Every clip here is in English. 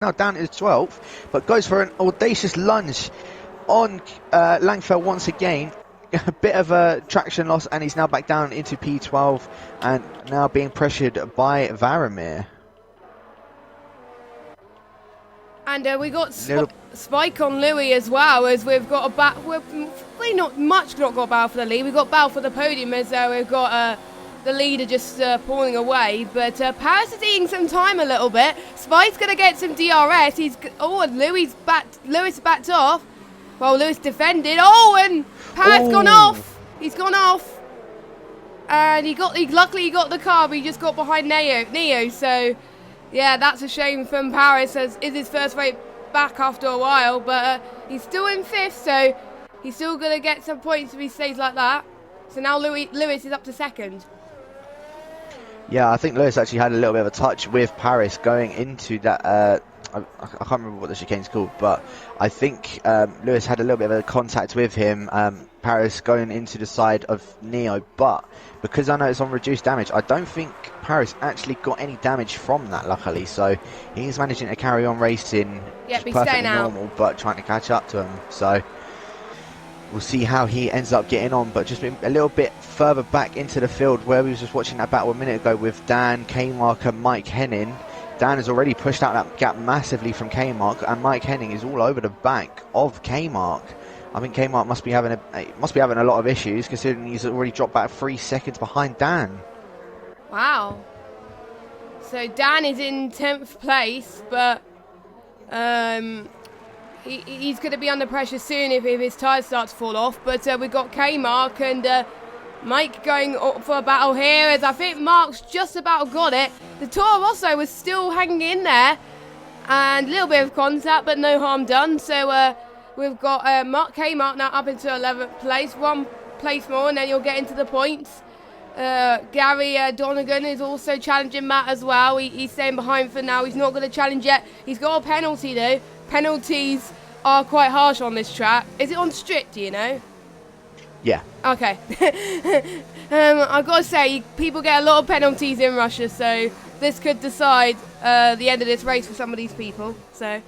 now down to 12th, but goes for an audacious lunge on Langfell once again. A bit of a traction loss, and he's now back down into P12 and now being pressured by Varamir. And we got Spike on Louis as well, as we've got a we've not got a battle for the lead. We've got battle for the podium, as we've got the leader just pulling away. But Paris is eating some time a little bit. Spike's going to get some DRS. And Louis backed off. Well, Louis defended. Oh, and Paris gone off. He's gone off. And luckily he got the car, but he just got behind Neo. So yeah, that's a shame from Paris, as is his first race back after a while, but he's still in 5th, so he's still going to get some points if he stays like that. So now Lewis is up to 2nd. Yeah, I think Lewis actually had a little bit of a touch with Paris going into that, I can't remember what the chicane's called, but I think Lewis had a little bit of a contact with him, Paris going into the side of Neo, but because I know it's on reduced damage, I don't think Paris actually got any damage from that, luckily, so he's managing to carry on racing, perfectly normal, but trying to catch up to him, so we'll see how he ends up getting on, but just a little bit further back into the field where we was just watching that battle a minute ago with Dan, K-Mark and Mike Henning. Dan has already pushed out that gap massively from K-Mark, and Mike Henning is all over the back of K-Mark. I think K-Mark must be having a lot of issues, considering he's already dropped back 3 seconds behind Dan. Wow. So Dan is in 10th place, but he's going to be under pressure soon if his tyres start to fall off. But we've got K-Mark and Mike going up for a battle here, as I think Mark's just about got it. The Toro Rosso was still hanging in there, and a little bit of contact, but no harm done. So we've got K-Mark now up into 11th place, 1 place more, and then you'll get into the points. Gary Donegan is also challenging Matt as well. He's staying behind for now. He's not going to challenge yet. He's got a penalty though. Penalties are quite harsh on this track. Is it on strict, do you know? Yeah. Okay. I've got to say, people get a lot of penalties in Russia, so this could decide the end of this race for some of these people. So.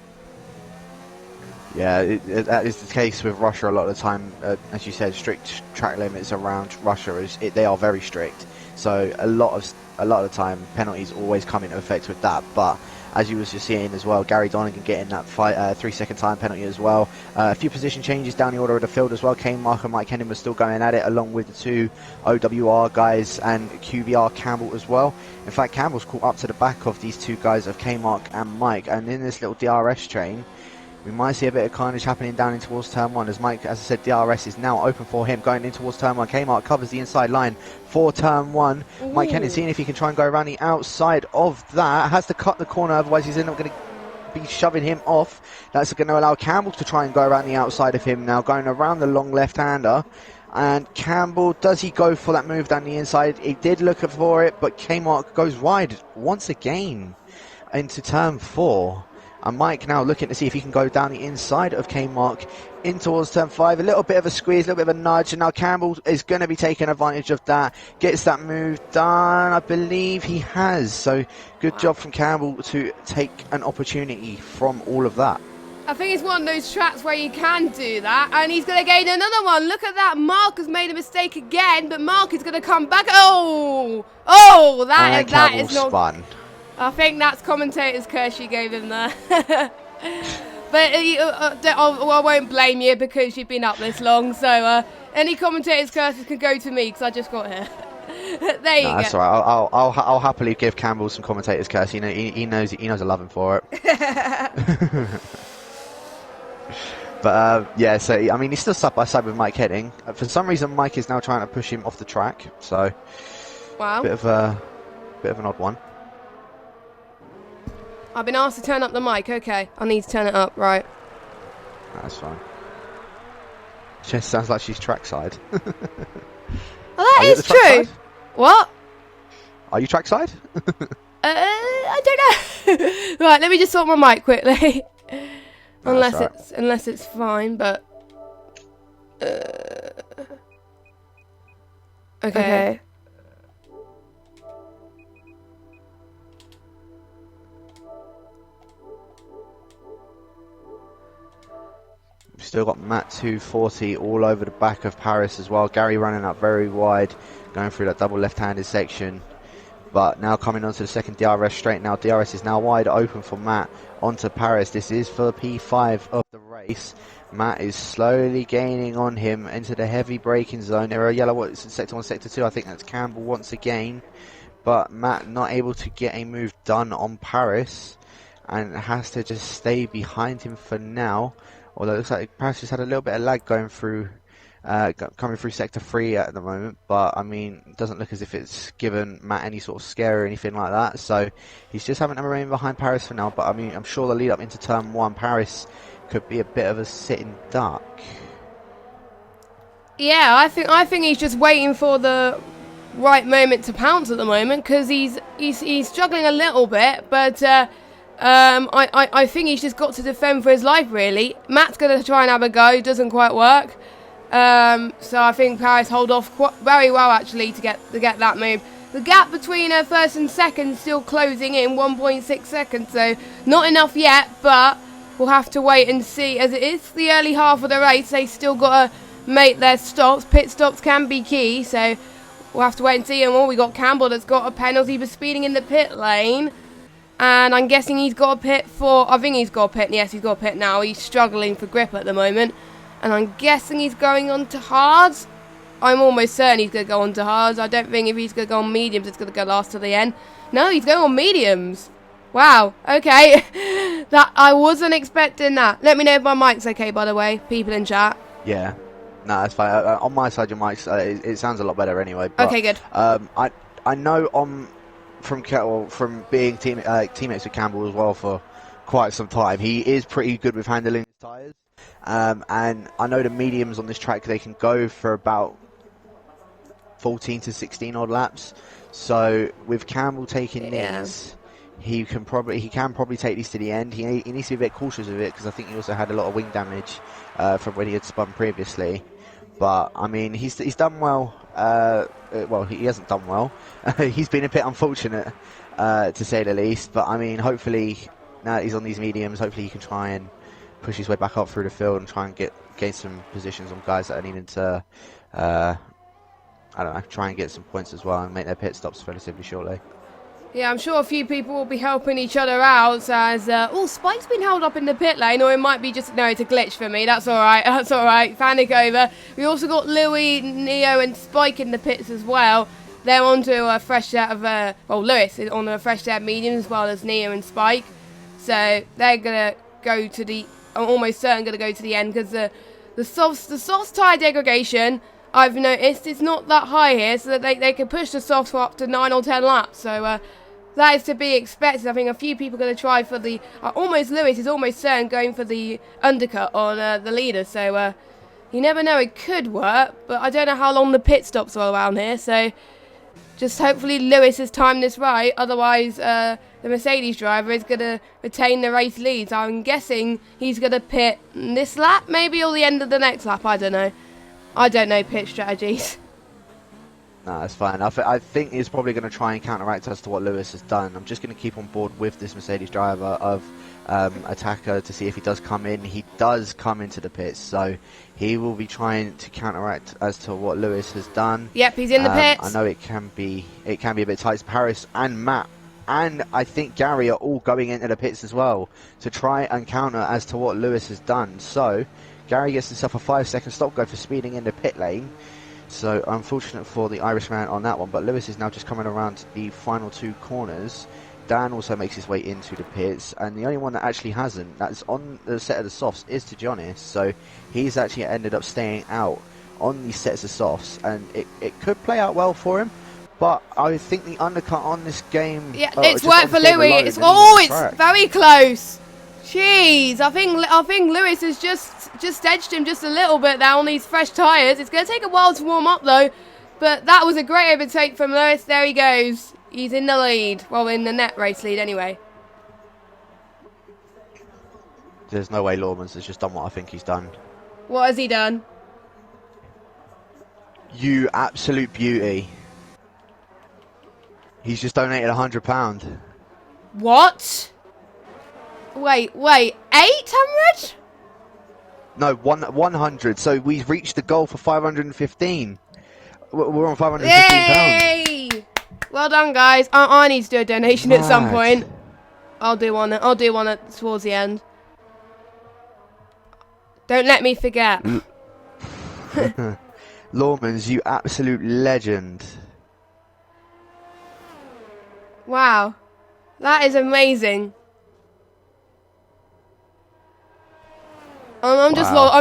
Yeah, that is the case with Russia a lot of the time. As you said, strict track limits around Russia they are very strict. So a lot of the time, penalties always come into effect with that. But as you was just seeing as well, Gary Donegan getting that 3-second time penalty as well. A few position changes down the order of the field as well. K-Mark and Mike Henning were still going at it, along with the 2 OWR guys and QVR Campbell as well. In fact, Campbell's caught up to the back of these 2 guys of K-Mark and Mike, and in this little DRS train, we might see a bit of carnage happening down in towards turn 1, as Mike, as I said, DRS is now open for him going in towards turn 1. K-Mark covers the inside line for turn 1. Ooh. Mike Henning seeing if he can try and go around the outside of that. Has to cut the corner, otherwise he's not going to be shoving him off. That's going to allow Campbell to try and go around the outside of him now, going around the long left-hander. And Campbell, does he go for that move down the inside? He did look for it, but K-Mark goes wide once again into turn 4. And Mike now looking to see if he can go down the inside of K-Mark in towards turn 5. A little bit of a squeeze, a little bit of a nudge, and now Campbell is going to be taking advantage of that. Gets that move done, I believe he has. So good job from Campbell to take an opportunity from all of that. I think it's one of those tracks where you can do that, and he's going to gain another one. Look at that. Mark has made a mistake again, but Mark is going to come back. That is not... spun. I think that's commentator's curse you gave him there. But I won't blame you because you've been up this long. So any commentator's curses can go to me because I just got here. There you go. That's all right. I'll happily give Campbell some commentator's curse. He knows I love him for it. But yeah, so I mean, he's still side by side with Mike Henning. For some reason, Mike is now trying to push him off the track. So wow, bit of an odd one. I've been asked to turn up the mic. Okay, I need to turn it up. Right. That's fine. She sounds like she's trackside. Well, that is true. What? Are you trackside? I don't know. Right, let me just sort my mic quickly. No, unless it's fine, but okay. Still got Matt 240 all over the back of Paris as well. Gary running up very wide, going through that double left-handed section. But now coming onto the second DRS straight now. DRS is now wide open for Matt onto Paris. This is for the P5 of the race. Matt is slowly gaining on him into the heavy braking zone. There are yellow sector 1, sector 2. I think that's Campbell once again. But Matt not able to get a move done on Paris and has to just stay behind him for now. Although it looks like Paris just had a little bit of lag going through. Coming through sector 3 at the moment, but I mean, it doesn't look as if it's given Matt any sort of scare or anything like that, so he's just having to remain behind Paris for now. But I mean, I'm sure the lead up into turn 1, Paris could be a bit of a sitting duck. Yeah, I think he's just waiting for the right moment to pounce at the moment, because he's struggling a little bit, but I think he's just got to defend for his life, really. Matt's going to try and have a go, doesn't quite work. So I think Paris hold off very well, actually, to get that move. The gap between first and second still closing in 1.6 seconds, so not enough yet, but we'll have to wait and see. As it is the early half of the race, they still got to make their stops. Pit stops can be key, so we'll have to wait and see. And we got Campbell that's got a penalty for speeding in the pit lane. And I'm guessing he's got a pit I think he's got a pit. Yes, he's got a pit now. He's struggling for grip at the moment. And I'm guessing he's going on to hards. I'm almost certain he's going to go on to hards. I don't think if he's going to go on mediums, it's going to go last to the end. No, he's going on mediums. Wow, okay. That I wasn't expecting that. Let me know if my mic's okay, by the way, people in chat. Yeah. No, that's fine. On my side, your mic's, it sounds a lot better anyway. But, okay, good. I know from being teammates with Campbell as well for quite some time, he is pretty good with handling his tyres. And I know the mediums on this track, they can go for about 14 to 16 odd laps. So with Campbell taking these, he can probably take these to the end. He needs to be a bit cautious of it, because I think he also had a lot of wing damage from when he had spun previously. But I mean, he's done well. Well, he hasn't done well. He's been a bit unfortunate, to say the least. But I mean, hopefully now that he's on these mediums, hopefully he can try and push his way back up through the field and try and gain some positions on guys that are needing to, I don't know, try and get some points as well and make their pit stops relatively shortly. Yeah, I'm sure a few people will be helping each other out as, Spike's been held up in the pit lane, or it might be just, no, it's a glitch for me. That's alright, panic over. We also got Louis, Neo and Spike in the pits as well. They're onto a fresh set of, Lewis is on a fresh set of mediums, as well as Neo and Spike. So they're going to go to the, I'm almost certain going to go to the end, because the softs tyre degradation, I've noticed, it's not that high here, so that they can push the softs for up to 9 or 10 laps. So that is to be expected. I think a few people are going to try for the, Lewis is almost certain going for the undercut on the leader. So you never know, it could work, but I don't know how long the pit stops are around here. So just hopefully Lewis has timed this right. Otherwise, the Mercedes driver is going to retain the race lead. So I'm guessing he's going to pit this lap, maybe, or the end of the next lap. I don't know. I don't know pit strategies. No, that's fine. I think he's probably going to try and counteract as to what Lewis has done. I'm just going to keep on board with this Mercedes driver of attacker to see if he does come in. He does come into the pits, so he will be trying to counteract as to what Lewis has done. Yep, he's in the pits. I know it can be a bit tight. Paris and Matt and I think Gary are all going into the pits as well to try and counter as to what Lewis has done. So Gary gets himself a 5-second stop go for speeding in the pit lane. So unfortunate for the Irishman on that one, but Lewis is now just coming around the final 2 corners. Dan also makes his way into the pits, and the only one that actually hasn't, that's on the set of the softs, is Tejonis. So he's actually ended up staying out on these sets of softs, and it could play out well for him. But I think the undercut on this game, it's worked for Louis. It's very close. Jeez, I think Lewis has just edged him just a little bit there on these fresh tyres. It's going to take a while to warm up though, but that was a great overtake from Lewis. There he goes. He's in the lead. Well, in the net race lead anyway. There's no way Lawman's has just done what I think he's done. What has he done? You absolute beauty. He's just donated £100. What? Wait, 800? No, 100. So we've reached the goal for 515. We're on 515 pounds. Yay! Well done, guys. I need to do a donation at some point. I'll do one. I'll do one towards the end. Don't let me forget. Lawmans, you absolute legend. Wow, that is amazing. I'm just Wow.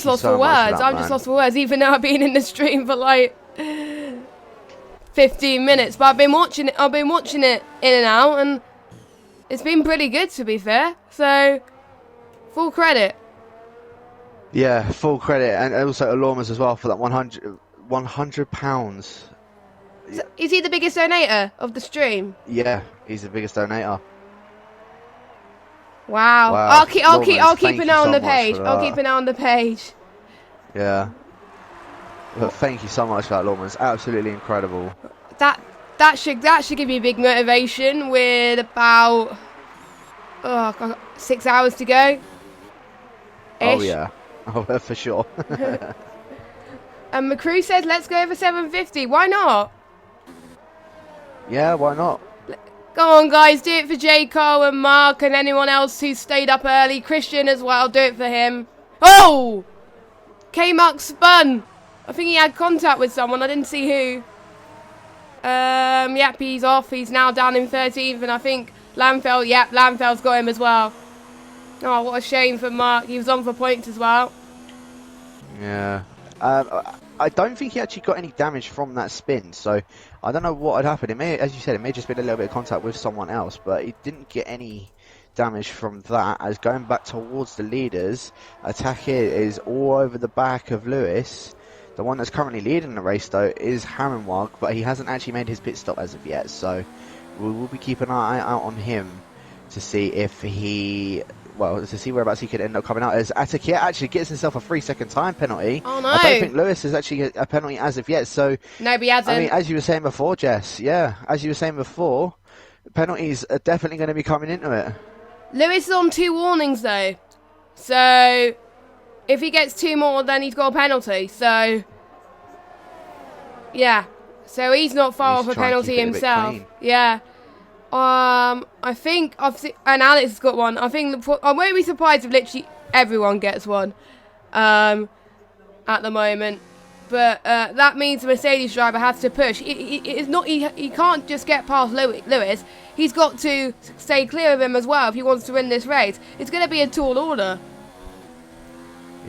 lost for words. I'm just lost for words, even though I've been in the stream for like 15 minutes. But I've been watching it. I've been watching it in and out, and it's been pretty good, to be fair. So, full credit. Yeah, full credit, and also to Lawmans as well for that 100 pounds. So, is he the biggest donator of the stream? Yeah, he's the biggest donator. Wow. I'll keep an eye on the page. I'll keep an eye on the page. Yeah. But thank you so much for that, Lawmans. Absolutely incredible. That should give you big motivation with about 6 hours to go. Oh yeah. Oh, for sure. And McCrew says, let's go over 750. Why not? Yeah, why not? Go on, guys. Do it for JCol and Mark and anyone else who stayed up early. Christian as well. Do it for him. Oh! K-Mark spun. I think he had contact with someone. I didn't see who. Yep, he's off. He's now down in 13th. And I think Lamfeld, yep, Lamfeld's got him as well. Oh, what a shame for Mark. He was on for points as well. Yeah. I don't think he actually got any damage from that spin, so I don't know what had happened. It may, as you said, it may just been a little bit of contact with someone else, but he didn't get any damage from that. As going back towards the leaders, attack here is all over the back of Lewis. The one that's currently leading the race, though, is Hammenwag, but he hasn't actually made his pit stop as of yet, so we will be keeping an eye out on him to see if he... Well, to see whereabouts he could end up coming out, as Atakia actually gets himself a 3-second time penalty. Oh no! I don't think Lewis has actually a penalty as of yet. So no, he hasn't. I mean, as you were saying before, Jess, yeah, as you were saying before, penalties are definitely going to be coming into it. Lewis is on 2 warnings though, so if he gets 2 more, then he's got a penalty. So yeah, so he's not far off a penalty himself. Yeah. I think and Alex has got one. I think I won't be surprised if literally everyone gets one, at the moment. But that means the Mercedes driver has to push. He can't just get past Lewis. He's got to stay clear of him as well if he wants to win this race. It's going to be a tall order.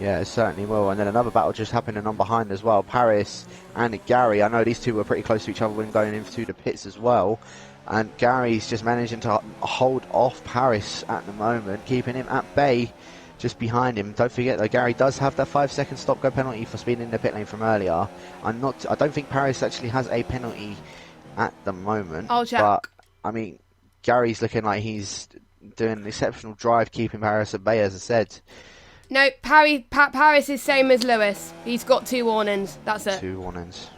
Yeah, it certainly will. And then another battle just happening on behind as well. Paris and Gary. I know these two were pretty close to each other when going into the pits as well. And Gary's just managing to hold off Paris at the moment, keeping him at bay just behind him. Don't forget though, Gary does have that 5-second stop-go penalty for speeding in the pit lane from earlier. I don't think Paris actually has a penalty at the moment. I'll check. But, I mean, Gary's looking like he's doing an exceptional drive, keeping Paris at bay, as I said. No, Paris is same as Lewis. He's got 2 warnings. That's it. 2 warnings.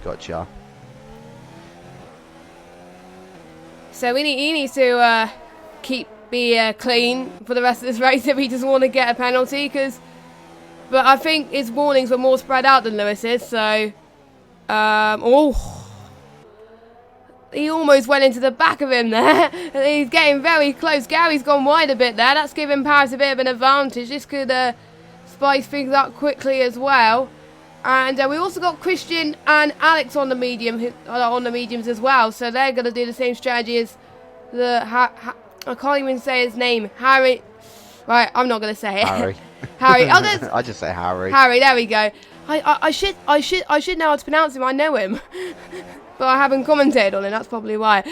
Gotcha. So he needs to be clean for the rest of this race if he doesn't want to get a penalty. But I think his warnings were more spread out than Lewis's. So, he almost went into the back of him there. He's getting very close. Gary's gone wide a bit there. That's giving Paris a bit of an advantage. This could spice things up quickly as well. And we also got Christian and Alex on the mediums as well. So they're going to do the same strategy as I can't even say his name. Harry. Right, I'm not going to say it. Harry. Harry. I just say Harry. Harry. There we go. I should know how to pronounce him. I know him, but I haven't commentated on it. That's probably why.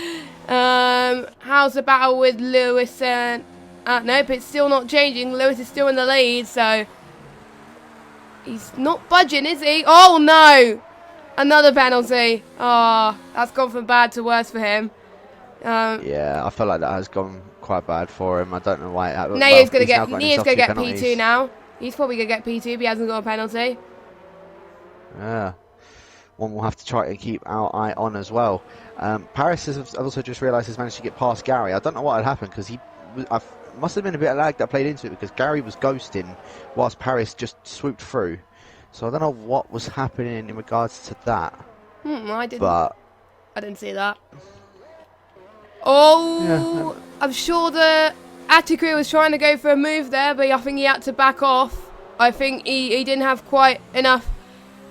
How's the battle with Lewis? Nope, it's still not changing. Lewis is still in the lead, so. He's not budging, is he? Oh, no! Another penalty. Oh, that's gone from bad to worse for him. Yeah, I feel like that has gone quite bad for him. I don't know why it happened. Neo's going to get P2 now. He's probably going to get P2 if he hasn't got a penalty. Yeah. One we'll have to try and keep our eye on as well. Paris has also just realised he's managed to get past Gary. I don't know what had happened because must have been a bit of lag that played into it because Gary was ghosting whilst Paris just swooped through. So I don't know what was happening in regards to that. I didn't. But I didn't see that. Oh, yeah, I'm sure the Attica was trying to go for a move there, but I think he had to back off. I think he didn't have quite enough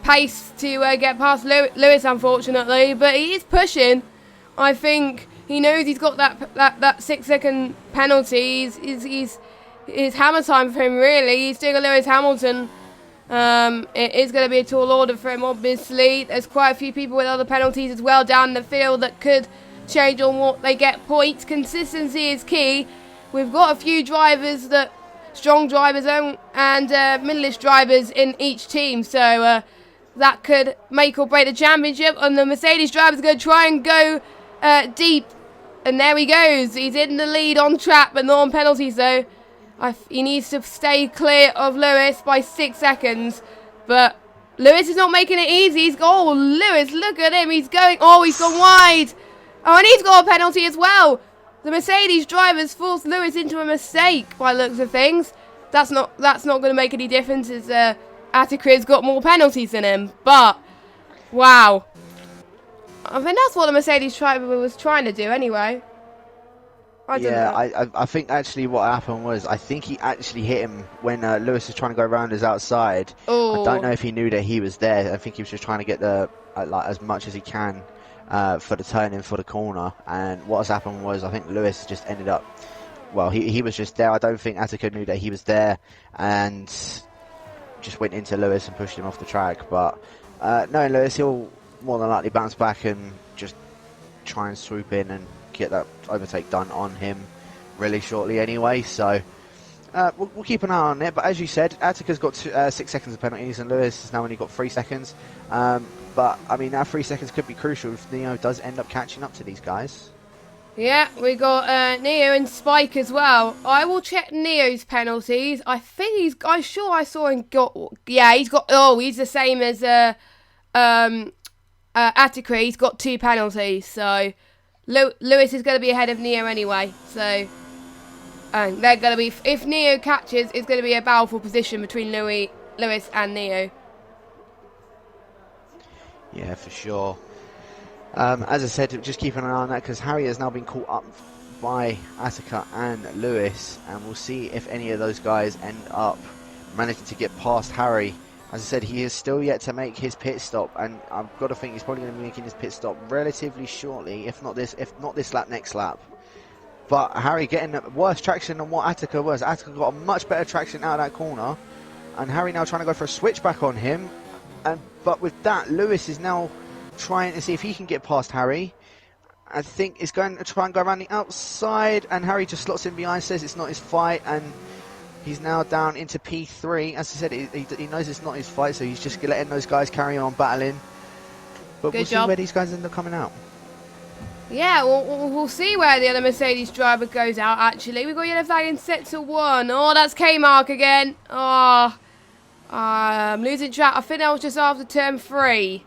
pace to get past Lewis, unfortunately. But he is pushing. I think he knows he's got that 6-second penalty. It's hammer time for him, really. He's doing a Lewis Hamilton. It is going to be a tall order for him, obviously. There's quite a few people with other penalties as well down the field that could change on what they get points. Consistency is key. We've got a few drivers, strong drivers and middle-ish drivers in each team, so that could make or break the championship. And the Mercedes driver's going to try and go deep, and there he goes. He's in the lead on track, but not on penalties though. He needs to stay clear of Lewis by 6 seconds, but Lewis is not making it easy. Lewis, look at him. He's going. Oh, he's gone wide. Oh, and he's got a penalty as well. The Mercedes drivers forced Lewis into a mistake by looks of things. That's not going to make any difference as Attica's got more penalties than him. But wow, I think that's what the Mercedes driver was trying to do anyway. I think actually what happened was I think he actually hit him when Lewis was trying to go around his outside. Oh. I don't know if he knew that he was there. I think he was just trying to get the as much as he can for the turn in for the corner. And what has happened was I think Lewis just ended up. Well, he was just there. I don't think Attica knew that he was there and just went into Lewis and pushed him off the track. But knowing Lewis, he'll more than likely bounce back and just try and swoop in and get that overtake done on him really shortly anyway. So we'll keep an eye on it. But as you said, Attica's got 6 seconds of penalties and Lewis has now only got 3 seconds. But I mean, that 3 seconds could be crucial if Neo does end up catching up to these guys. Yeah, we got Neo and Spike as well. I will check Neo's penalties. I think I'm sure I saw him got. Yeah, he's got. Oh, he's the same as Attica. He's got 2 penalties. So Lewis is going to be ahead of Neo anyway. So they're going to be. If Neo catches, it's going to be a battle for position between Lewis and Neo. Yeah, for sure. As I said, just keep an eye on that because Harry has now been caught up by Attica and Lewis, and we'll see if any of those guys end up managing to get past Harry. As I said, he is still yet to make his pit stop, and I've got to think he's probably going to be making his pit stop relatively shortly, if not this lap, next lap. But Harry getting worse traction than what Attica was. Attica got a much better traction out of that corner, and Harry now trying to go for a switchback on him. But with that, Lewis is now trying to see if he can get past Harry. I think he's going to try and go around the outside, and Harry just slots in behind, says it's not his fight, and he's now down into P3. As I said, he knows it's not his fight, so he's just letting those guys carry on battling. But we'll see where these guys end up coming out. Yeah, we'll see where the other Mercedes driver goes out, actually. We've got yellow flag in sector 1. Oh, that's K-Mark again. Oh, I'm losing track. I think that was just after turn 3.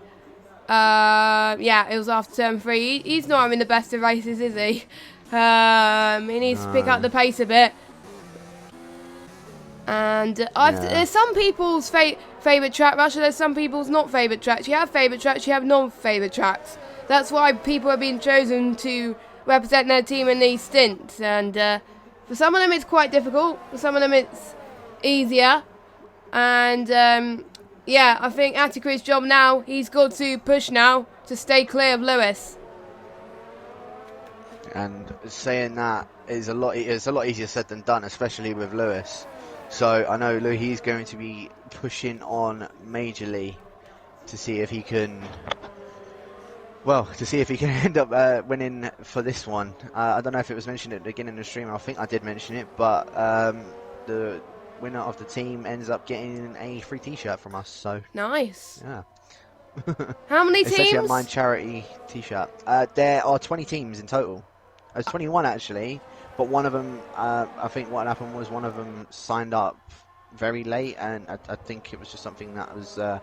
Yeah, it was after turn 3. He's not having the best of races, is he? He needs to pick up the pace a bit. And there's some people's favourite track, Russia. There's some people's not favourite tracks. You have favourite tracks, you have non-favourite tracks. That's why people are being chosen to represent their team in these stints. And for some of them it's quite difficult. For some of them it's easier. And yeah, I think Attica's job now, he's got to push now to stay clear of Lewis. And saying that is a lot easier said than done, especially with Lewis. So I know he's going to be pushing on majorly to see if he can, end up winning for this one. I don't know if it was mentioned at the beginning of the stream. I think I did mention it, but the winner of the team ends up getting a free t-shirt from us. So nice. Yeah. How many teams? Especially a Mind Charity t-shirt. There are 20 teams in total. There's 21 actually, but one of them, I think what happened was one of them signed up very late, and I think it was just something that was a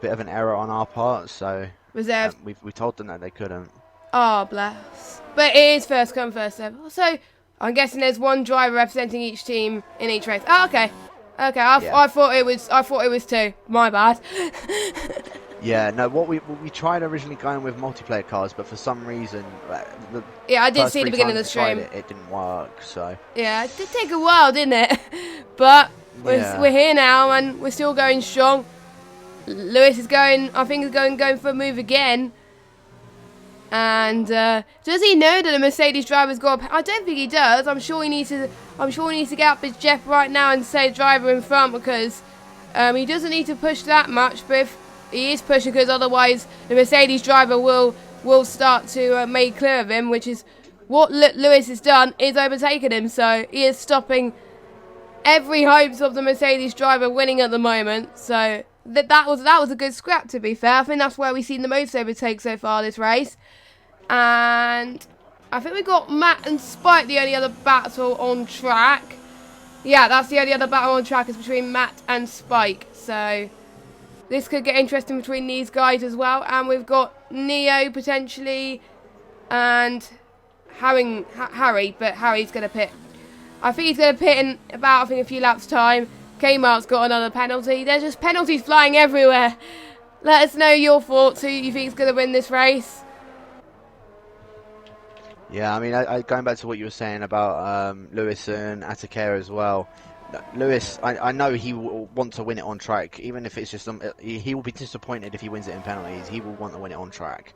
bit of an error on our part. So was there? We told them that they couldn't. Oh, bless. But it is first come, first serve. So I'm guessing there's one driver representing each team in each race. Oh, okay. Okay, I thought it was 2. My bad. Yeah, no. What we tried originally going with multiplayer cars, but for some reason, I did see the beginning of the stream. It didn't work. So yeah, it did take a while, didn't it? But we're here now, and we're still going strong. Lewis is going. I think he's going for a move again. And does he know that the Mercedes driver's got? I don't think he does. I'm sure he needs to get up his Jeff right now and say driver in front, because he doesn't need to push that much. But if he is pushing, because otherwise the Mercedes driver will start to make clear of him, which is what Lewis has done, is overtaken him. So he is stopping every hopes of the Mercedes driver winning at the moment. So that was a good scrap, to be fair. I think that's where we've seen the most overtake so far this race. And I think we got Matt and Spike the only other battle on track. Yeah, that's the only other battle on track is between Matt and Spike. So this could get interesting between these guys as well. And we've got Neo potentially and Harry, but Harry's going to pit. I think he's going to pit in about, a few laps' time. Kmart's got another penalty. There's just penalties flying everywhere. Let us know your thoughts. Who you think is going to win this race? Yeah, I mean, going back to what you were saying about Lewis and Atakea as well. Lewis, I know he will want to win it on track, even if it's just he will be disappointed if he wins it in penalties. He will want to win it on track,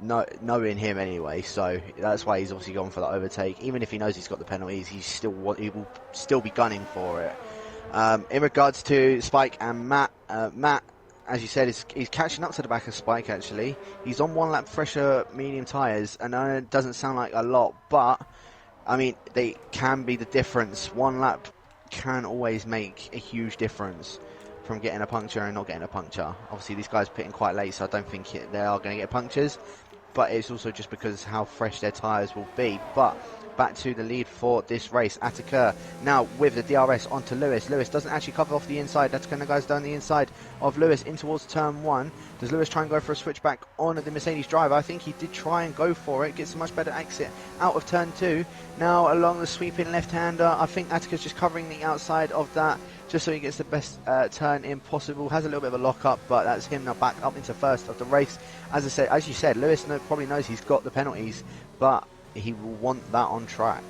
knowing him anyway. So that's why he's obviously gone for the overtake. Even if he knows he's got the penalties, he will still be gunning for it. In regards to Spike and Matt, as you said, he's catching up to the back of Spike, actually. He's on 1 lap fresher medium tyres, and I know it doesn't sound like a lot, but, I mean, they can be the difference. 1 lap can always make a huge difference from getting a puncture and not getting a puncture. Obviously, these guys pitting quite late, so I don't think they are going to get punctures, but it's also just because how fresh their tyres will be. But back to the lead for this race. Atakea now with the DRS onto Lewis. Lewis doesn't actually cover off the inside. Atakea goes down the inside of Lewis in towards turn 1. Does Lewis try and go for a switchback on the Mercedes driver? I think he did try and go for it. Gets a much better exit out of turn 2. Now along the sweeping left-hander. I think Atakea's just covering the outside of that just so he gets the best turn in possible. Has a little bit of a lock-up, but that's him now back up into first of the race. As you said, Lewis probably knows he's got the penalties, but he will want that on track.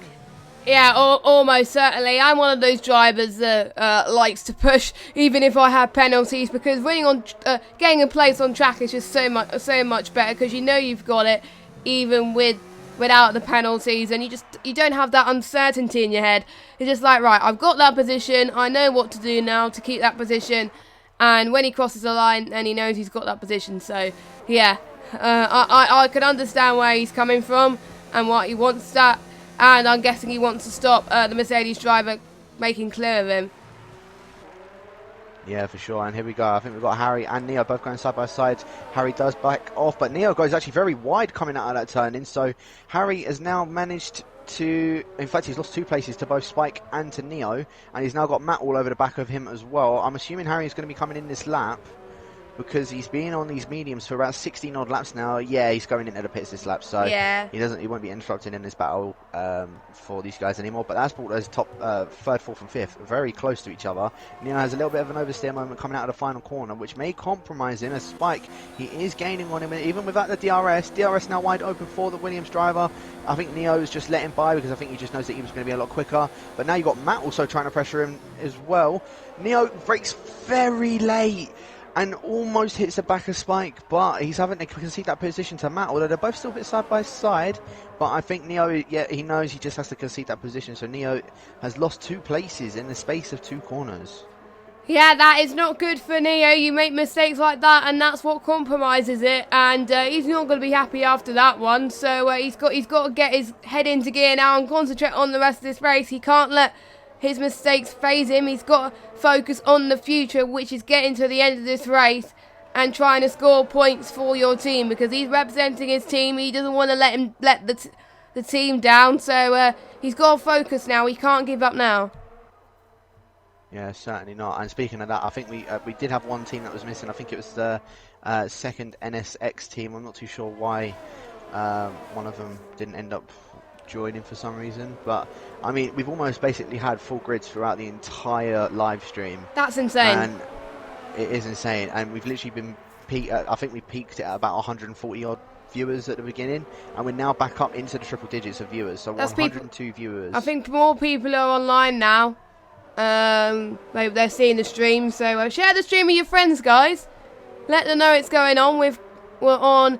Yeah, almost certainly. I'm one of those drivers that likes to push, even if I have penalties, because winning on, getting a place on track is just so much better, because you know you've got it, even without the penalties, and you don't have that uncertainty in your head. It's just like, right, I've got that position. I know what to do now to keep that position, and when he crosses the line, then he knows he's got that position. So yeah, I can understand where he's coming from and what he wants that, and I'm guessing he wants to stop the Mercedes driver making clear of him. Yeah, for sure. And here we go. I think we've got Harry and Neo both going side by side. Harry does back off, but Neo goes actually very wide coming out of that turn in. So Harry has now managed to, in fact, he's lost 2 places to both Spike and to Neo, and he's now got Matt all over the back of him as well. I'm assuming Harry is going to be coming in this lap, because he's been on these mediums for about 16 odd laps now. Yeah, he's going into the pits this lap, so yeah, he won't be interrupted in this battle for these guys anymore. But that's brought those top 3rd, 4th and 5th very close to each other. Neo has a little bit of an oversteer moment coming out of the final corner, which may compromise him as Spike, he is gaining on him, even without the DRS now wide open for the Williams driver. I think Neo's just let him by because I think he just knows that he was going to be a lot quicker. But now you've got Matt also trying to pressure him as well. Neo brakes very late and almost hits the back of Spike, but he's having to concede that position to Matt, although they're both still a bit side by side. But I think Neo, yeah, he knows he just has to concede that position, so Neo has lost 2 places in the space of 2 corners. Yeah, that is not good for Neo. You make mistakes like that, and that's what compromises it, and he's not going to be happy after that one. So he's got to get his head into gear now and concentrate on the rest of this race. He can't let his mistakes phase him. He's got to focus on the future, which is getting to the end of this race and trying to score points for your team, because he's representing his team. He doesn't want to let the team down, so he's got to focus now. He can't give up now. Yeah, certainly not. And speaking of that, I think we did have one team that was missing. I think it was the second NSX team. I'm not too sure why one of them didn't end up joining for some reason. But I mean, we've almost basically had full grids throughout the entire live stream. That's insane. And it is insane. And we've literally been I think we peaked at about 140 odd viewers at the beginning, and we're now back up into the triple digits of viewers. So That's 102 viewers. I think more people are online now. Maybe they're seeing the stream. So share the stream with your friends, guys. Let them know it's going on. We're on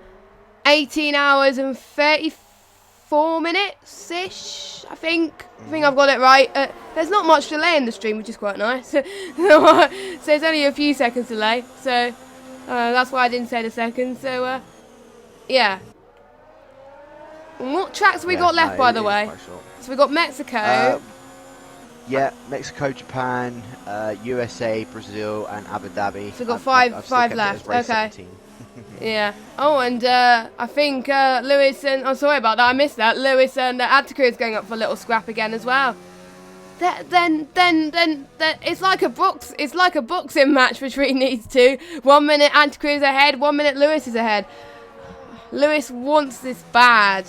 18 hours and 34 minutes ish. I think I've got it right. There's not much delay in the stream, which is quite nice. So it's only a few seconds delay. So that's why I didn't say the second. So yeah. And what tracks have we got left, by the way? So we got Mexico. Yeah, Mexico, Japan, USA, Brazil, and Abu Dhabi. So we've got five left. Okay. Yeah. Oh, and I think Lewis and I'm sorry about that. I missed that. Lewis and Attica is going up for a little scrap again as well. Then it's like a boxing match between these two. 1 minute Attica is ahead. 1 minute Lewis is ahead. Lewis wants this bad.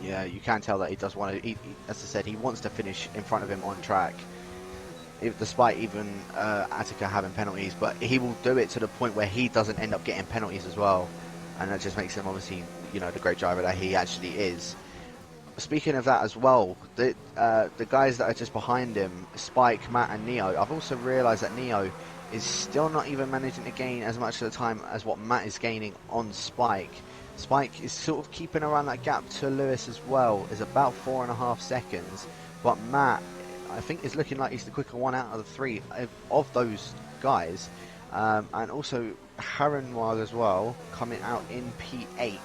Yeah, you can tell that he does want to. As I said, he wants to finish in front of him on track, despite even Attica having penalties. But he will do it to the point where he doesn't end up getting penalties as well, and that just makes him obviously, the great driver that he actually is. Speaking of that as well, the guys that are just behind him, Spike, Matt, and Neo. I've also realised that Neo is still not even managing to gain as much of the time as what Matt is gaining on Spike. Spike is sort of keeping around that gap to Lewis as well, is about 4.5 seconds. But Matt, I think, is looking like he's the quicker one out of the three of those guys. And also Harrenwag as well, coming out in P8.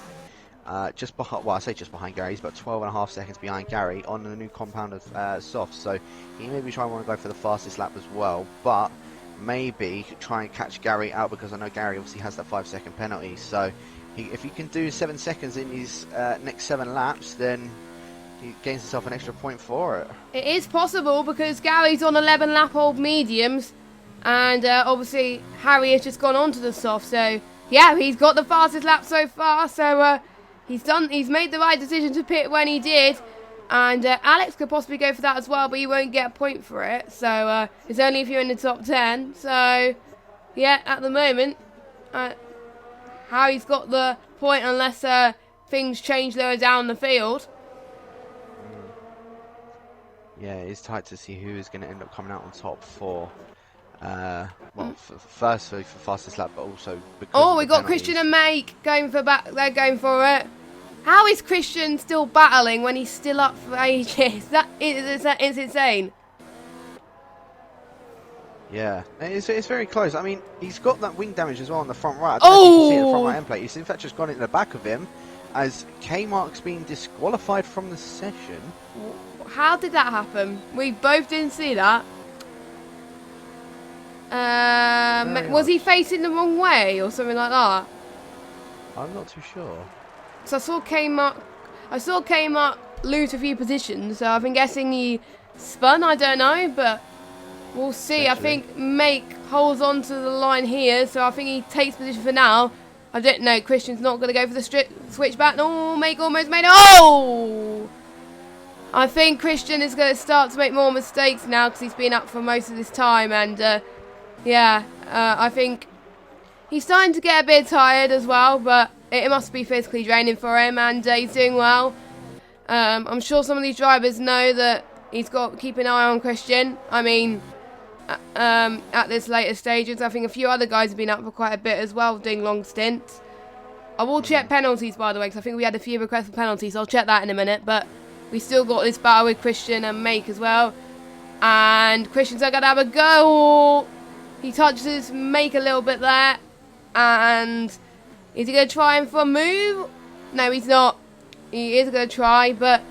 Just behind, well, I say just behind Gary, he's about 12.5 seconds behind Gary on the new compound of softs. So he may be trying to want to go for the fastest lap as well, but maybe try and catch Gary out, because I know Gary obviously has that 5-second penalty. So if he can do 7 seconds in his next 7 laps, then he gains himself an extra point for it. It is possible, because Gary's on 11 lap old mediums, and obviously Harry has just gone on to the soft. So yeah, he's got the fastest lap so far. So he's made the right decision to pit when he did. And Alex could possibly go for that as well, but he won't get a point for it. So it's only if you're in the top 10. So yeah, at the moment, Harry's got the point unless things change lower down the field. Yeah, it's tight to see who is going to end up coming out on top for. Firstly for fastest lap, but also because we got penalties. Christian and Make going for They're going for it. How is Christian still battling when he's still up for ages? It's insane. Yeah, it's very close. I mean, he's got that wing damage as well on the front right. I don't know if you can see the front right end plate. He's in fact just gone into the back of him as K-Mark's been disqualified from the session. How did that happen? We both didn't see that. Was he facing the wrong way or something like that? I'm not too sure. So I saw K-Mark lose a few positions, so I've been guessing he spun, I don't know, but we'll see. I think Make holds on to the line here, so I think he takes position for now. I don't know, Christian's not going to go for the switch back. No, Make almost made it. Oh! I think Christian is going to start to make more mistakes now, because he's been up for most of this time, and I think he's starting to get a bit tired as well, but it must be physically draining for him, and he's doing well. I'm sure some of these drivers know that he's got to keep an eye on Christian. I mean, at this later stages, I think a few other guys have been up for quite a bit as well, doing long stints. I will check penalties, by the way, because I think we had a few requests for penalties. I'll check that in a minute, but we still got this battle with Christian and Make as well. And Christian's going to have a go. He touches Make a little bit there, and is he going to try him for a move? No, he's not. He is going to try, but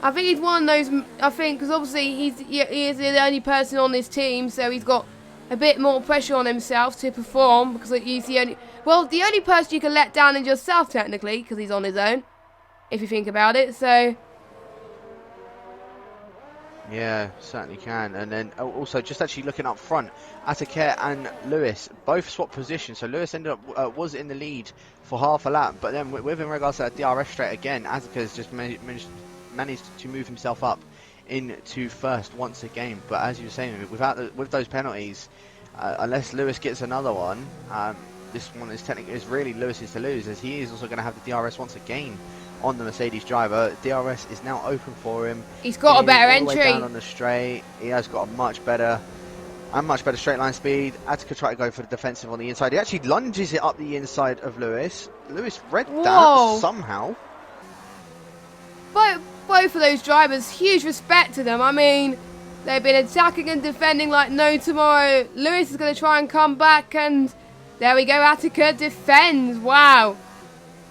I think he's one of those. I think because obviously he is the only person on this team, so he's got a bit more pressure on himself to perform, because he's the only person you can let down is yourself technically, because he's on his own, if you think about it. So Yeah, certainly can. And then also just actually looking up front, Attica and Lewis both swapped positions. So Lewis ended up was in the lead for half a lap, but then with in regards to that DRS straight again, Attica's just managed to move himself up into first once again. But as you were saying, with those penalties, unless Lewis gets another one, this one is really Lewis's to lose, as he is also going to have the DRS once again on the Mercedes driver. DRS is now open for him. He's got a better all the way entry. down on the straight. He has got a much better straight line speed. Attica tried to go for the defensive on the inside. He actually lunges it up the inside of Lewis. Lewis read that somehow. Both of those drivers, huge respect to them. I mean, they've been attacking and defending like no tomorrow. Lewis is going to try and come back, and there we go. Attica defends. Wow.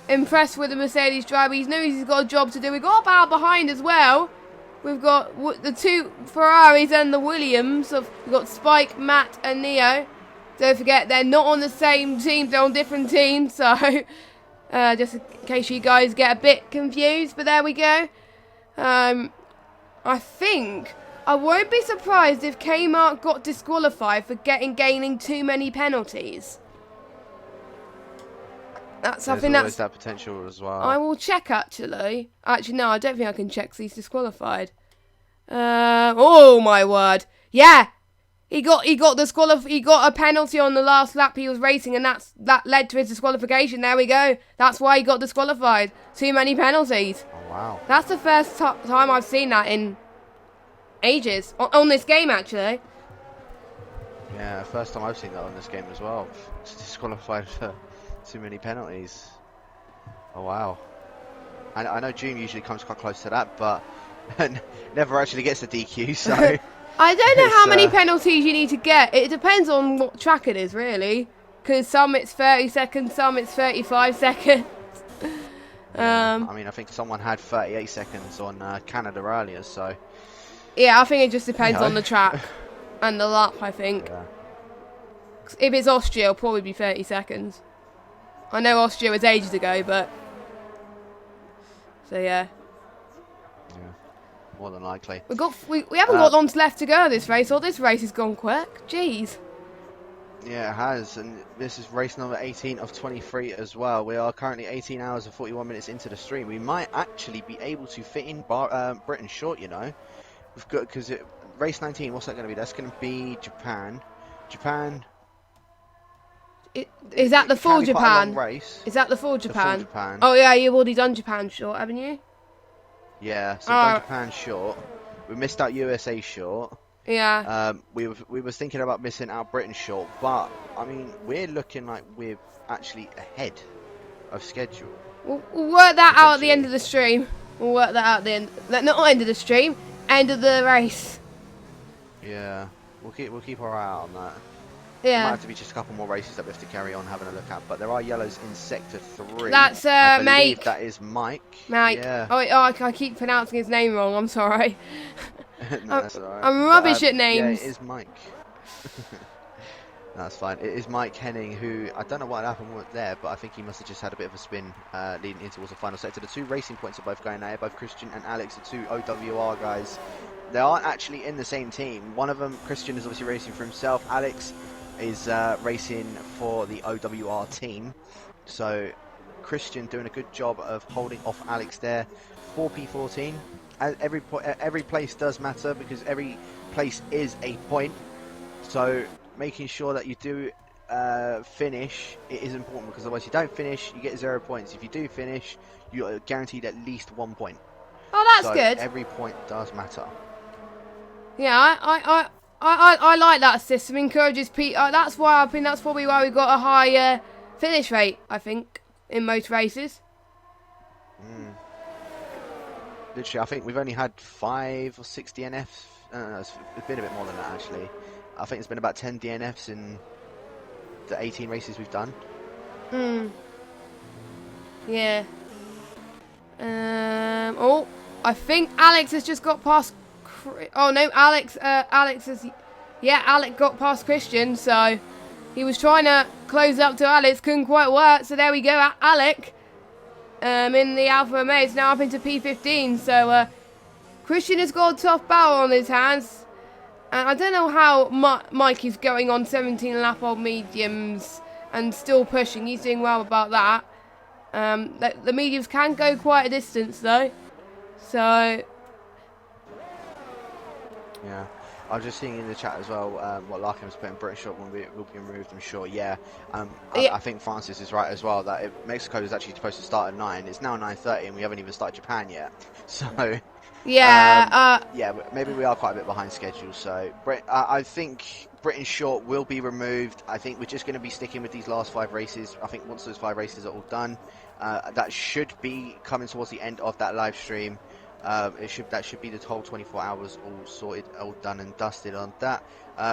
Impressed with the Mercedes driver. He knows he's got a job to do. We've got a battle behind as well. We've got the two Ferraris and the Williams. We've got Spike, Matt and Neo. Don't forget, they're not on the same team. They're on different teams. So, just in case you guys get a bit confused. But there we go. I think I won't be surprised if Kmart got disqualified for gaining too many penalties. I think that's that potential as well. I will check actually. Actually, no, I don't think I can check because he's disqualified. Oh my word! Yeah, he got disqualified. He got a penalty on the last lap he was racing, and that led to his disqualification. There we go. That's why he got disqualified. Too many penalties. Oh wow! That's the first time I've seen that in ages on this game actually. Yeah, first time I've seen that on this game as well. It's disqualified for too many penalties. Oh wow. I know June usually comes quite close to that, but never actually gets a DQ, so I don't know how many penalties you need to get. It depends on what track it is, really, because some it's 30 seconds, some it's 35 seconds. I mean, I think someone had 38 seconds on Canada earlier, so yeah, I think it just depends on the track and the lap, I think. Yeah. If it's Austria, it'll probably be 30 seconds. I know Austria was ages ago, but so yeah. Yeah, more than likely. We haven't got long left to go this race, or this race has gone quick. Jeez. Yeah, it has, and this is race number 18 of 23 as well. We are currently 18 hours and 41 minutes into the stream. We might actually be able to fit in Britain short, you know. We've got, because race 19, what's that going to be? That's going to be Japan. Is that the full Japan? Race. Is that the full Japan? The full Japan. Oh yeah, you've already done Japan short, haven't you? Yeah, so we've done Japan short. We missed out USA short. Yeah. We were thinking about missing out Britain short, but I mean we're looking like we're actually ahead of schedule. We'll work that out at the end of the stream. We'll work that out at the end. Not end of the stream, end of the race. Yeah, we'll keep our eye out on that. Yeah. Might have to be just a couple more races that we have to carry on having a look at, but there are yellows in sector 3. That's I believe Mike. that is Mike. Mike. Yeah. Oh, I keep pronouncing his name wrong. I'm sorry. No, that's alright. I'm rubbish at names. Yeah, it is Mike. That's fine. It is Mike Henning, who I don't know what happened with there, but I think he must have just had a bit of a spin leading in towards the final sector. The two racing points are both going there. Both Christian and Alex, the two OWR guys. They aren't actually in the same team. One of them, Christian, is obviously racing for himself. Alex is racing for the OWR team. So Christian doing a good job of holding off Alex there. 4P14. Every place does matter because every place is a point. So making sure that you do finish, it is important, because otherwise you don't finish, you get 0 points. If you do finish, you're guaranteed at least 1 point. Oh, that's so good. Every point does matter. Yeah, I like that system. Encourages people. That's why I think that's probably why we got a high finish rate, I think, in most races. Literally, I think we've only had 5 or 6 DNFs. It's been a bit more than that, actually. I think it's been about 10 DNFs in the 18 races we've done. Yeah. Oh, I think Alex has just got past. Oh no, Alex has. Yeah, Alex got past Christian, so he was trying to close up to Alex, couldn't quite work. So there we go, Alex. In the Alfa Romeo, it's now up into P15. So Christian has got a tough battle on his hands. And I don't know how Mike is going on 17 lap old mediums and still pushing. He's doing well about that. The mediums can go quite a distance though. So... Yeah. I was just seeing in the chat as well what Larkin was putting. British short will be removed, I'm sure. Yeah. I think Francis is right as well that Mexico is actually supposed to start at 9. It's now 9:30 and we haven't even started Japan yet. So... Yeah, yeah, maybe we are quite a bit behind schedule. So I think Britain short will be removed. I think we're just going to be sticking with these last 5 races. I think once those 5 races are all done, that should be coming towards the end of that live stream. That should be the whole 24 hours all sorted, all done and dusted on that.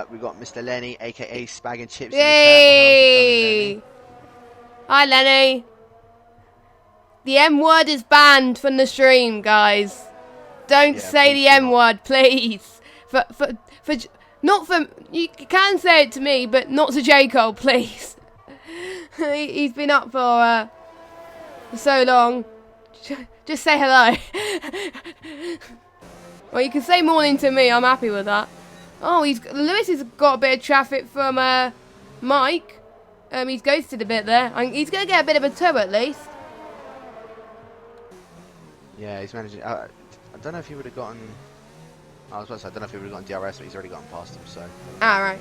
We've got Mr. Lenny, aka Spag and Chips. Yay! In the chat. Hi, Lenny. The M word is banned from the stream, guys. Don't say the M word, please. Not for you can say it to me, but not to JCol, please. He's been up for so long. Just say hello. Well, you can say morning to me. I'm happy with that. Oh, Lewis has got a bit of traffic from Mike. He's ghosted a bit there. He's gonna get a bit of a tow at least. Yeah, he's managing. I don't know if he would have gotten. I was about to say I don't know if he would have gotten DRS, but he's already gotten past him. So. Right.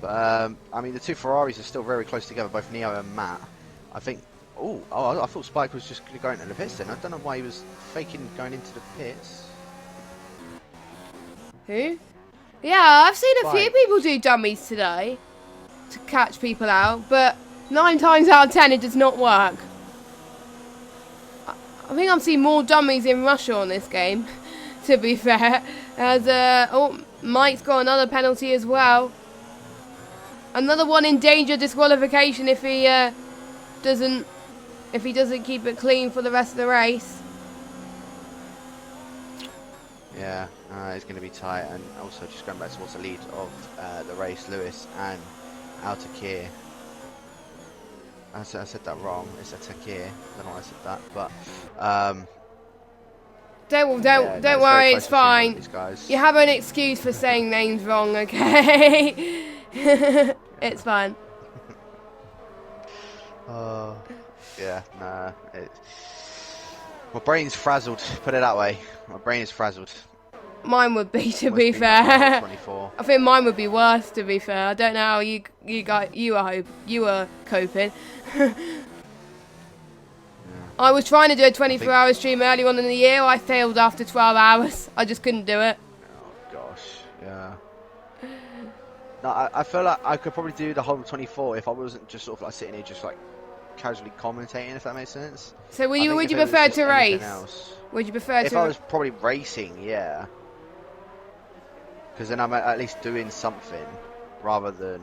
But I mean, the 2 Ferraris are still very close together, both Neo and Matt. I think. Oh, I thought Spike was just going into the pits then. I don't know why he was faking going into the pits. Who? Yeah, I've seen a few people do dummies today to catch people out, but 9 times out of 10 it does not work. I think I've seen more dummies in Russia on this game, to be fair. As Mike's got another penalty as well. Another one in danger disqualification if he doesn't keep it clean for the rest of the race. Yeah, it's going to be tight, and also just going back towards the lead of the race, Lewis and Altakir. I said that wrong. It's a Takir. I don't know why I said that, but don't worry, it's fine. You have an excuse for saying names wrong, okay? It's fine. Yeah, nah. My brain's frazzled. Put it that way. My brain is frazzled. Mine would be, to be fair. 24. I think mine would be worse, to be fair. I don't know how you were coping. Yeah. I was trying to do a 24-hour stream earlier on in the year. I failed after 12 hours. I just couldn't do it. Oh gosh, yeah. No, I feel like I could probably do the whole 24 if I wasn't just sort of like sitting here just like casually commentating, if that makes sense. So would you prefer to race? Would you prefer if I was probably racing, yeah. Because then I'm at least doing something rather than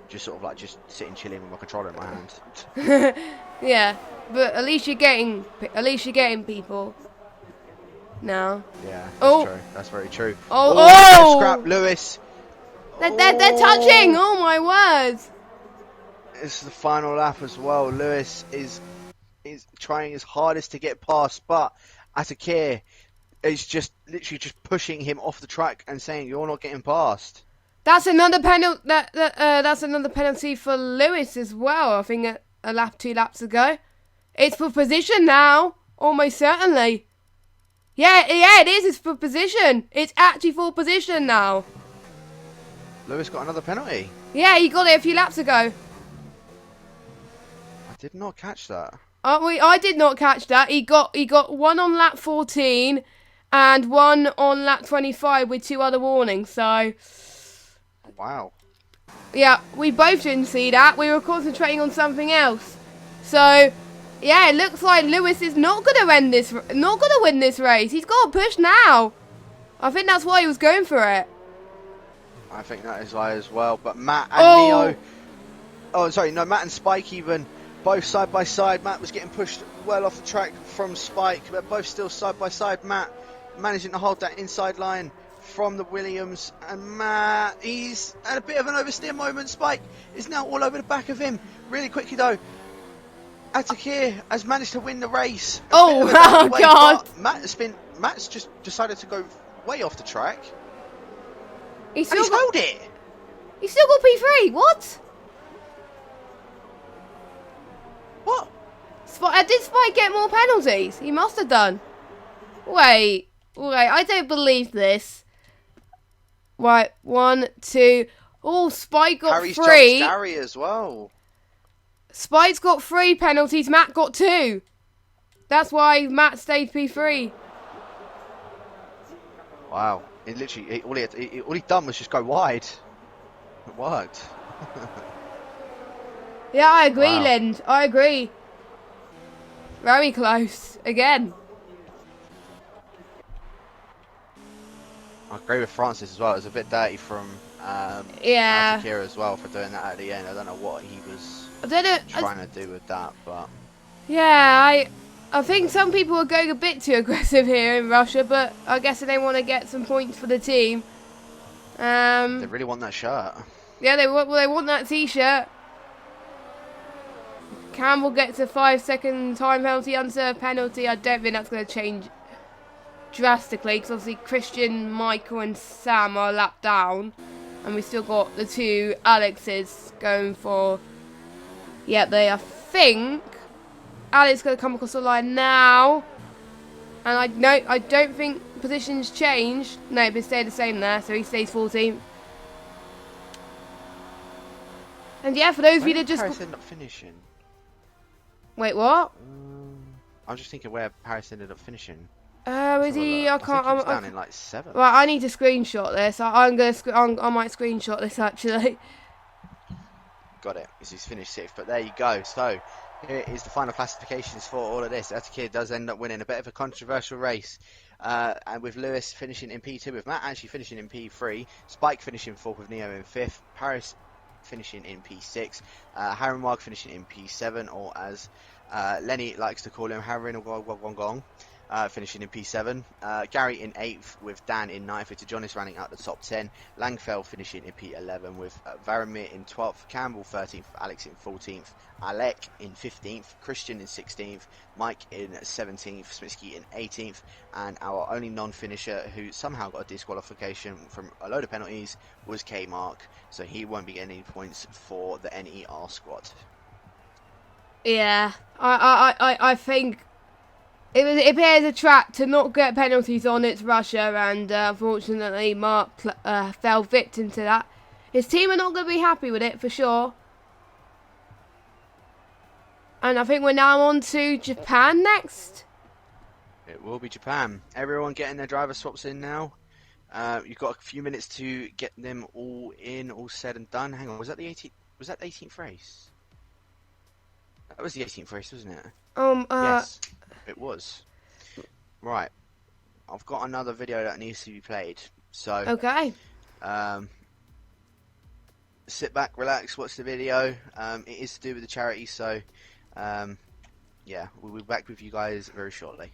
just sort of like just sitting chilling with my controller in my hand. Yeah, but at least you're getting people now. Yeah, that's true. That's very true. Oh! Scrap Lewis. They're touching. Oh my words! It's the final lap as well. Lewis is trying his hardest to get past, but Atakir is just literally just pushing him off the track and saying you're not getting past. That's another penalty. That's another penalty for Lewis as well. I think a lap, 2 laps ago. It's for position now, almost certainly. Yeah, it is. It's for position. It's actually for position now. Lewis got another penalty. Yeah, he got it a few laps ago. I did not catch that. I did not catch that. He got one on lap 14 and one on lap 25 with 2 other warnings. So, wow. Yeah, we both didn't see that. We were concentrating on something else. So, yeah, it looks like Lewis is not gonna win this race. He's got to push now. I think that's why he was going for it. I think that is why as well. But Matt and Neo. Oh, sorry, no, Matt and Spike even. Both side by side. Matt was getting pushed well off the track from Spike, but both still side by side. Matt managing to hold that inside line from the Williams, and Matt, he's had a bit of an oversteer moment. Spike is now all over the back of him. Really quickly though. Atakir has managed to win the race. A Oh, bit of a down oh way, God. but Matt's just decided to go way off the track. He's And still he's got, held it. he's still got P3. What? What? Did Spike get more penalties? He must have done. Wait, I don't believe this. Right, 1, 2. Oh, Spike got Harry's 3. jumped Gary as well. Spike's got 3 penalties. Matt got 2. That's why Matt stayed P3. Wow. It literally, all he done was just go wide. It worked. Yeah, I agree, Wow. Lind. I agree. Very close. Again. I agree with Francis as well. It was a bit dirty from Yeah. Atakir as well for doing that at the end. I don't know what he was I don't know. trying to do with that, but Yeah, I think some people are going a bit too aggressive here in Russia, but I guess they want to get some points for the team. they really want that shirt. Yeah, they want that T-shirt. Campbell gets a 5-second time penalty, unserved penalty. I don't think that's going to change drastically because obviously Christian, Michael, and Sam are lapped down, and we still got the 2 Alexes going for. Yeah, I think Alex is going to come across the line now, and I don't think positions changed. No, but stay the same there, so he stays 14th. And yeah, for those of you that just Paris ended up finishing. wait, what? I'm just thinking where Paris ended up finishing. Is he? I can't. think he was down in like 7. Right, I need to screenshot this. I might screenshot this actually. Got it, because he's finished 6th. But there you go. So here is the final classifications for all of this. Atakir does end up winning a bit of a controversial race. And with Lewis finishing in P2, with Matt actually finishing in P3, Spike finishing 4th with Neo in 5th, Paris finishing in P6, Harry Mark finishing in P7, or as Lenny likes to call him, Harry Gong, finishing in P7, Gary in 8th with Dan in 9th, with Jonas running out the top 10, Langfeld finishing in P11 with Varamir in 12th, Campbell 13th, Alex in 14th, Alec in 15th, Christian in 16th, Mike in 17th, Smitsky in 18th, and our only non-finisher who somehow got a disqualification from a load of penalties was K-Mark, so he won't be getting any points for the NER squad. Yeah, I think it appears a track to not get penalties on. It's Russia, and unfortunately Mark fell victim to that. His team are not going to be happy with it for sure. And I think we're now on to Japan next. It will be Japan. Everyone getting their driver swaps in now. You've got a few minutes to get them all in, all said and done. Hang on, was that the 18th? Was that the 18th race? That was the 18th race, wasn't it? Yes, it was. Right, I've got another video that needs to be played. So Okay. Sit back, relax, watch the video. It is to do with the charity, so yeah, we'll be back with you guys very shortly.